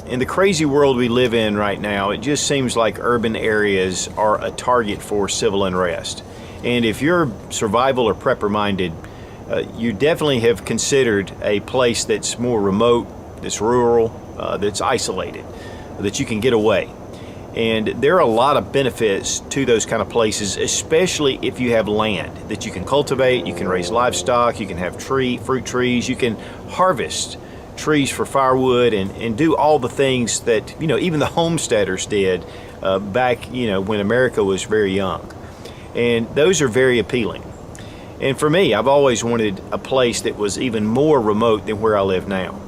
In the crazy world we live in right now, it just seems like urban areas are a target for civil unrest. And if you're survival or prepper minded, you definitely have considered a place that's more remote, that's rural, that's isolated, that you can get away. And there are a lot of benefits to those kind of places, especially if you have land that you can cultivate, you can raise livestock, you can have fruit trees, you can harvest trees for firewood and do all the things that, even the homesteaders did back, when America was very young. And those are very appealing. And for me, I've always wanted a place that was even more remote than where I live now.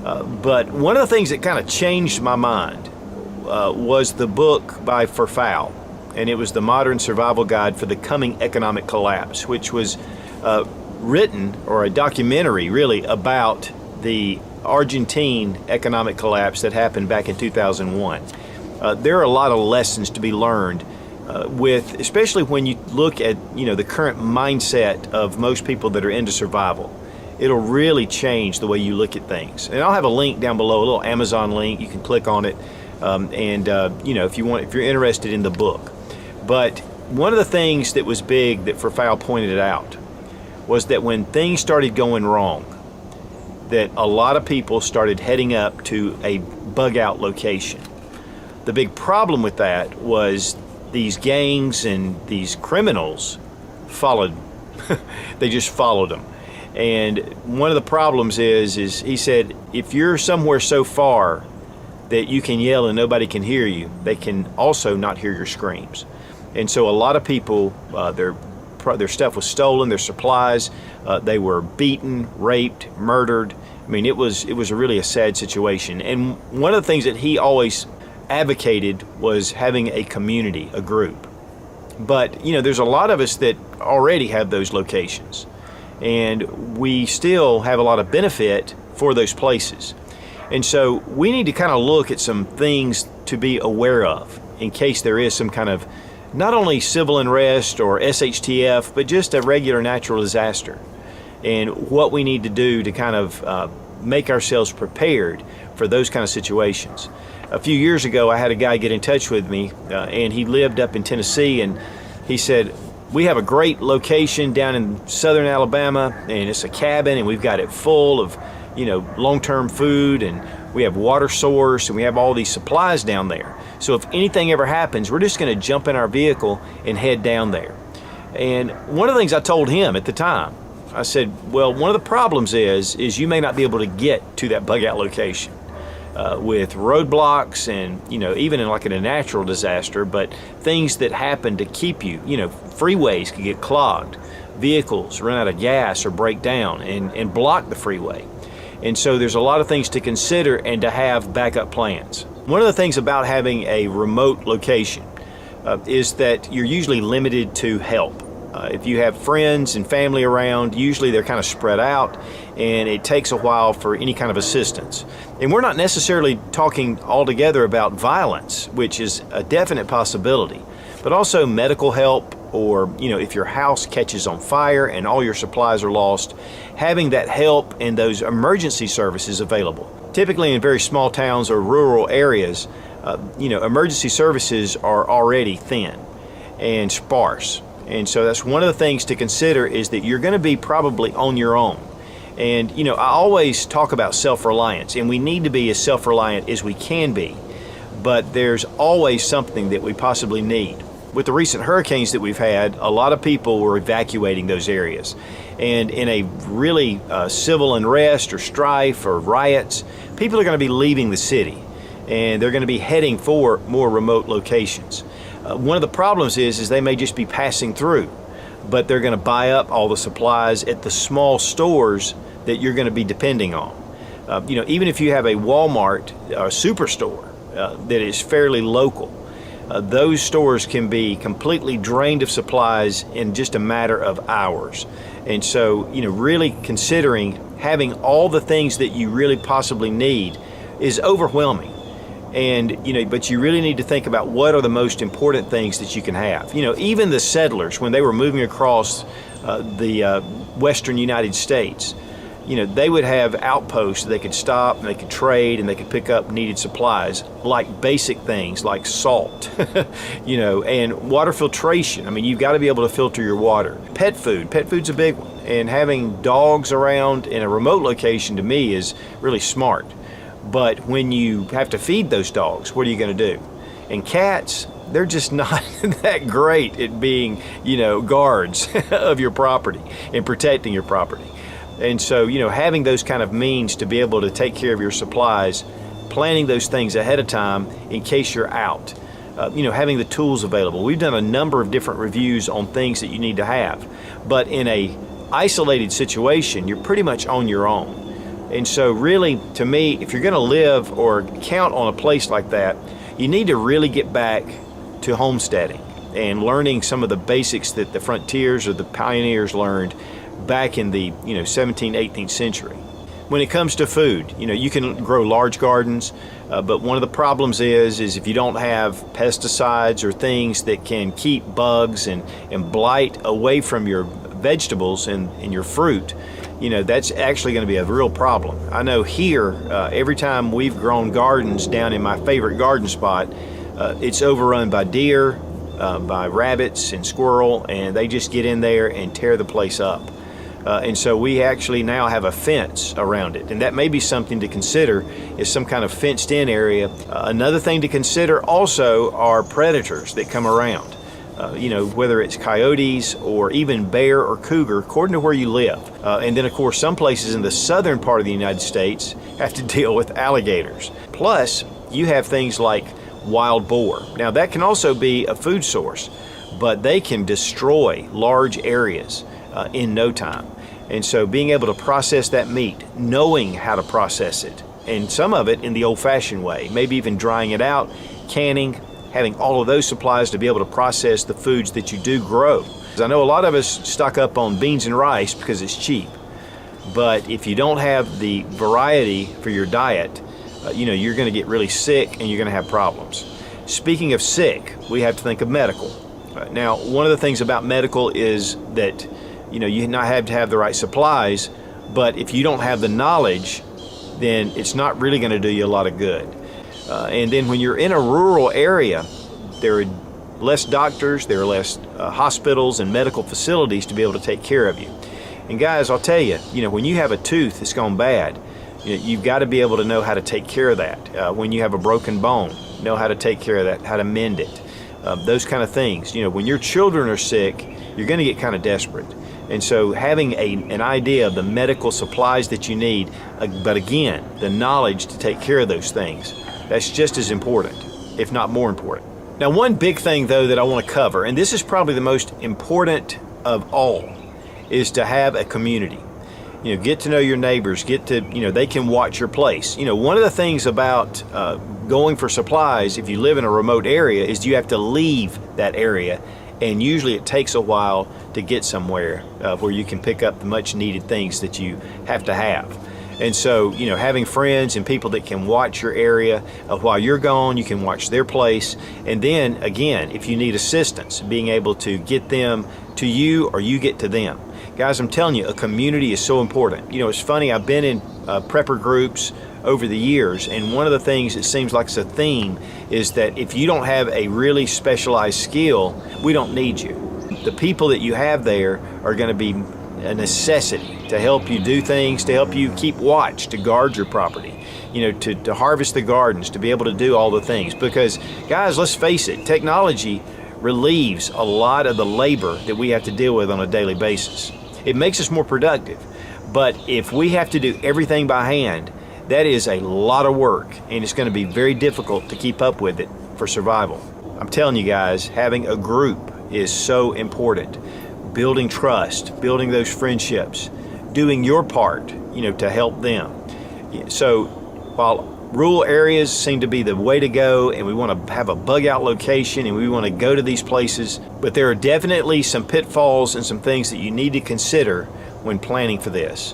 But one of the things that kind of changed my mind was the book by Verfael, and it was the Modern Survival Guide for the Coming Economic Collapse, which was written, or a documentary really, about the Argentine economic collapse that happened back in 2001. There are a lot of lessons to be learned especially when you look at the current mindset of most people that are into survival. It'll really change the way you look at things. And I'll have a link down below, a little Amazon link. You can click on it, if you're interested in the book. But one of the things that was big that Verfael pointed out was that when things started going wrong, that a lot of people started heading up to a bug out location. The big problem with that was these gangs and these criminals followed. They just followed them. And one of the problems is he said, if you're somewhere so far that you can yell and nobody can hear you, they can also not hear your screams. And so a lot of people, their stuff was stolen, their supplies, they were beaten, raped, murdered. I mean, it was really a sad situation. And one of the things that he always advocated was having a community, a group. But, there's a lot of us that already have those locations. And we still have a lot of benefit for those places. And so we need to kind of look at some things to be aware of in case there is some kind of not only civil unrest or SHTF, but just a regular natural disaster, and what we need to do to kind of make ourselves prepared for those kind of situations. A few years ago, I had a guy get in touch with me, and he lived up in Tennessee, and he said, we have a great location down in southern Alabama, and it's a cabin, and we've got it full of long-term food, and we have water source, and we have all these supplies down there. So if anything ever happens, we're just going to jump in our vehicle and head down there. And one of the things I told him at the time, I said, well, one of the problems is you may not be able to get to that bug out location with roadblocks and, even in a natural disaster, but things that happen to keep you, freeways can get clogged, vehicles run out of gas or break down and block the freeway. And so there's a lot of things to consider and to have backup plans. One of the things about having a remote location is that you're usually limited to help. If you have friends and family around, usually they're kind of spread out, and it takes a while for any kind of assistance. And we're not necessarily talking altogether about violence, which is a definite possibility, but also medical help, or if your house catches on fire and all your supplies are lost, having that help and those emergency services available. Typically in very small towns or rural areas, emergency services are already thin and sparse. And so that's one of the things to consider, is that you're going to be probably on your own. And, I always talk about self-reliance, and we need to be as self-reliant as we can be. But there's always something that we possibly need. With the recent hurricanes that we've had, a lot of people were evacuating those areas. And in a really civil unrest or strife or riots, people are going to be leaving the city, and they're going to be heading for more remote locations. One of the problems is they may just be passing through, but they're going to buy up all the supplies at the small stores that you're going to be depending on. Even if you have a Walmart or superstore that is fairly local, those stores can be completely drained of supplies in just a matter of hours. And so, really considering having all the things that you really possibly need is overwhelming. And, but you really need to think about what are the most important things that you can have. Even the settlers, when they were moving across the western United States, they would have outposts they could stop and they could trade and they could pick up needed supplies, like basic things like salt, and water filtration. I mean, you've got to be able to filter your water. Pet food's a big one. And having dogs around in a remote location, to me, is really smart. But when you have to feed those dogs, what are you going to do? And cats, they're just not that great at being, guards of your property and protecting your property. And so, having those kind of means to be able to take care of your supplies, planning those things ahead of time in case you're out, having the tools available. We've done a number of different reviews on things that you need to have. But in a isolated situation, you're pretty much on your own. And so really, to me, if you're going to live or count on a place like that, you need to really get back to homesteading and learning some of the basics that the frontiers or the pioneers learned back in the 17th, 18th century. When it comes to food, you can grow large gardens, but one of the problems is if you don't have pesticides or things that can keep bugs and blight away from your vegetables and your fruit, that's actually going to be a real problem. I know here, every time we've grown gardens down in my favorite garden spot, it's overrun by deer, by rabbits and squirrel, and they just get in there and tear the place up. And so we actually now have a fence around it, and that may be something to consider, is some kind of fenced in area. Another thing to consider also are predators that come around. Whether it's coyotes or even bear or cougar, according to where you live. And then, of course, some places in the southern part of the United States have to deal with alligators. Plus, you have things like wild boar. Now, that can also be a food source, but they can destroy large areas in no time. And so being able to process that meat, knowing how to process it, and some of it in the old-fashioned way, maybe even drying it out, canning, having all of those supplies to be able to process the foods that you do grow. Because I know a lot of us stock up on beans and rice because it's cheap. But if you don't have the variety for your diet, you're going to get really sick and you're going to have problems. Speaking of sick, we have to think of medical. Now, one of the things about medical is that you not have to have the right supplies, but if you don't have the knowledge, then it's not really going to do you a lot of good. And then when you're in a rural area, there are less doctors, there are less hospitals and medical facilities to be able to take care of you. And guys, I'll tell you, when you have a tooth that's gone bad, you've got to be able to know how to take care of that. When you have a broken bone, know how to take care of that, how to mend it. Those kind of things. When your children are sick, you're going to get kind of desperate. And so having an idea of the medical supplies that you need, but again, the knowledge to take care of those things, that's just as important, if not more important. Now, one big thing, though, that I want to cover, and this is probably the most important of all, is to have a community. Get to know your neighbors, they can watch your place. One of the things about going for supplies, if you live in a remote area, is you have to leave that area. And usually it takes a while to get somewhere where you can pick up the much needed things that you have to have. And so, having friends and people that can watch your area while you're gone, you can watch their place. And then, again, if you need assistance, being able to get them to you or you get to them. Guys, I'm telling you, a community is so important. It's funny, I've been in prepper groups over the years, and one of the things that seems like it's a theme is that if you don't have a really specialized skill, we don't need you. The people that you have there are going to be a necessity to help you do things, to help you keep watch, to guard your property, to harvest the gardens, to be able to do all the things. Because, guys, let's face it, technology relieves a lot of the labor that we have to deal with on a daily basis. It makes us more productive. But if we have to do everything by hand, that is a lot of work, and it's going to be very difficult to keep up with it for survival. I'm telling you guys, having a group is so important. Building trust, building those friendships, doing your part, to help them. So while rural areas seem to be the way to go, and we want to have a bug out location and we want to go to these places, but there are definitely some pitfalls and some things that you need to consider when planning for this.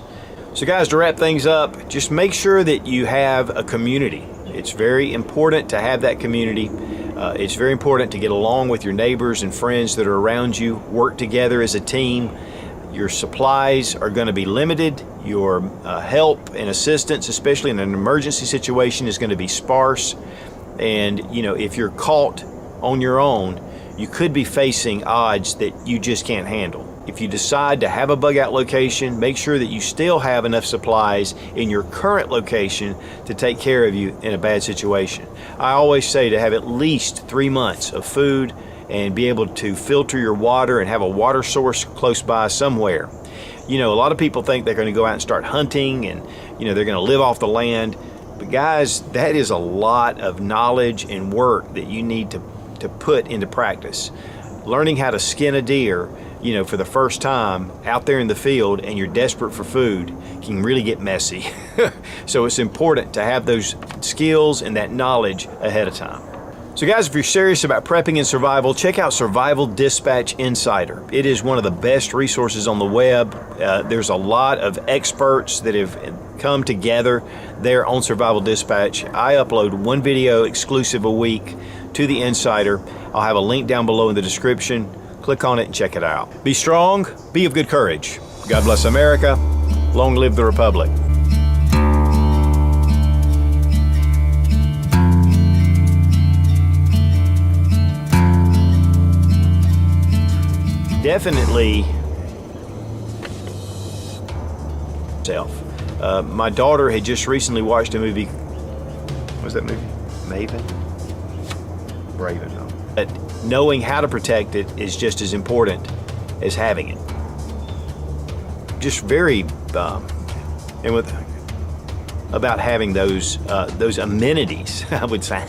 So guys, to wrap things up, just make sure that you have a community. It's very important to have that community. It's very important to get along with your neighbors and friends that are around you, work together as a team. Your supplies are going to be limited. Your help and assistance, especially in an emergency situation, is going to be sparse. And if you're caught on your own, you could be facing odds that you just can't handle. If you decide to have a bug out location, make sure that you still have enough supplies in your current location to take care of you in a bad situation. I always say to have at least 3 months of food and be able to filter your water and have a water source close by somewhere. A lot of people think they're going to go out and start hunting and they're going to live off the land. But guys, that is a lot of knowledge and work that you need to put into practice. Learning how to skin a deer, for the first time out there in the field and you're desperate for food can really get messy. So it's important to have those skills and that knowledge ahead of time. So guys, if you're serious about prepping and survival, check out Survival Dispatch Insider. It is one of the best resources on the web. There's a lot of experts that have come together there on Survival Dispatch. I upload one video exclusive a week to the Insider. I'll have a link down below in the description. Click on it and check it out. Be strong, be of good courage. God bless America. Long live the Republic. Definitely my daughter had just recently watched a movie. What was that movie? Maven? Raven, no. But knowing how to protect it is just as important as having it. Just very, about having those amenities, I would say.